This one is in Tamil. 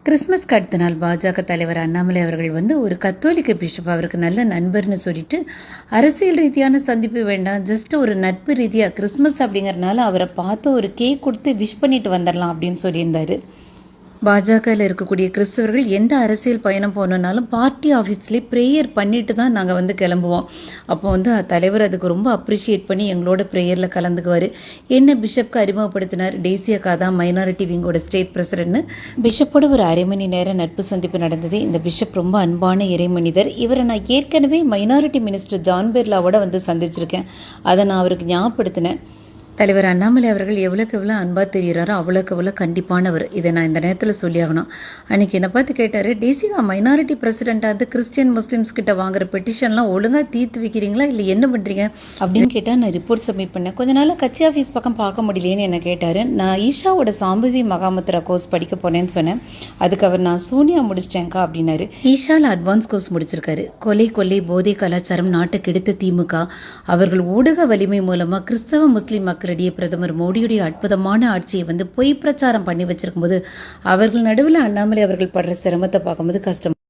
கிறிஸ்மஸ்க்கு அடுத்த நாள் பாஜக தலைவர் அண்ணாமலை அவர்கள் ஒரு கத்தோலிக்க பிஷப் அவருக்கு நல்ல நண்பர்னு சொல்லிட்டு அரசியல் ரீதியான சந்திப்பு வேண்டாம், ஜஸ்ட் ஒரு நட்பு ரீதியாக கிறிஸ்மஸ் அப்படிங்கறதுனால அவரை பார்த்து ஒரு கேக் கொடுத்து விஷ் பண்ணிட்டு வந்துடலாம் அப்படின்னு சொல்லியிருந்தாரு. பாஜகவில் இருக்கக்கூடிய கிறிஸ்தவர்கள் எந்த அரசியல் பயணம் போனோம்னாலும் பார்ட்டி ஆஃபீஸ்லேயே ப்ரேயர் பண்ணிட்டு தான் நாங்கள் கிளம்புவோம். அப்போ தலைவர் அதுக்கு ரொம்ப அப்ரிஷியேட் பண்ணி எங்களோட ப்ரேயரில் கலந்துக்குவார். என்ன பிஷப்க்கு அறிமுகப்படுத்தினார். டெய்சி அக்கா தான் மைனாரிட்டி விங்கோட ஸ்டேட் பிரசிடென்ட்னு. பிஷப்போட ஒரு அரை மணி நேரம் நட்பு சந்திப்பு நடந்தது. இந்த பிஷப் ரொம்ப அன்பான இறை மனிதர். இவரை நான் ஏற்கனவே மைனாரிட்டி மினிஸ்டர் ஜான் பெர்லாவோட சந்திச்சிருக்கேன். அதை நான் அவருக்கு ஞாபகப்படுத்தினேன். தலைவர் அண்ணாமலை அவர்கள் எவ்வளோக்கு எவ்வளோ அன்பாக தெரிகிறாரோ அவ்வளோக்கு எவ்வளோ கண்டிப்பானவர். இதை நான் இந்த நேரத்தில் சொல்லியாகணும். அன்றைக்கி என்னை பார்த்து கேட்டார், டெய்சிகா மைனாரிட்டி பிரசிடெண்ட்டாக கிறிஸ்டியன் முஸ்லீம்ஸ் கிட்ட வாங்குற பெட்டிஷன்லாம் ஒழுங்காக தீர்த்து வைக்கிறீங்களா இல்லை என்ன பண்ணுறீங்க அப்படின்னு கேட்டால் நான் ரிப்போர்ட் சப்மிட் பண்ணேன். கொஞ்ச நாள் கட்சி ஆஃபீஸ் பக்கம் பார்க்க முடியலேன்னு என்ன கேட்டார். நான் ஈஷாவோட சாம்பவி மகாமுத்ரா கோர்ஸ் படிக்க போனேன்னு சொன்னேன். அதுக்கு அவர் நான் சூனியா முடிச்சிட்டேங்க்கா அப்படின்னாரு. ஈஷாவில் அட்வான்ஸ் கோர்ஸ் முடிச்சிருக்காரு. கொலை போதை கலாச்சாரம் நாட்டை கெடுத்த திமுக அவர்கள் ஊடக வலிமை மூலமாக கிறிஸ்தவ முஸ்லீம் மக்களிடையே பிரதமர் மோடியுடைய அற்புதமான ஆட்சியை பொய் பிரச்சாரம் பண்ணி வச்சிருக்கும் போது அவர்கள் நடுவில் அண்ணாமலை அவர்கள் படுற சிரமத்தை பார்க்கும்போது கஷ்டம்.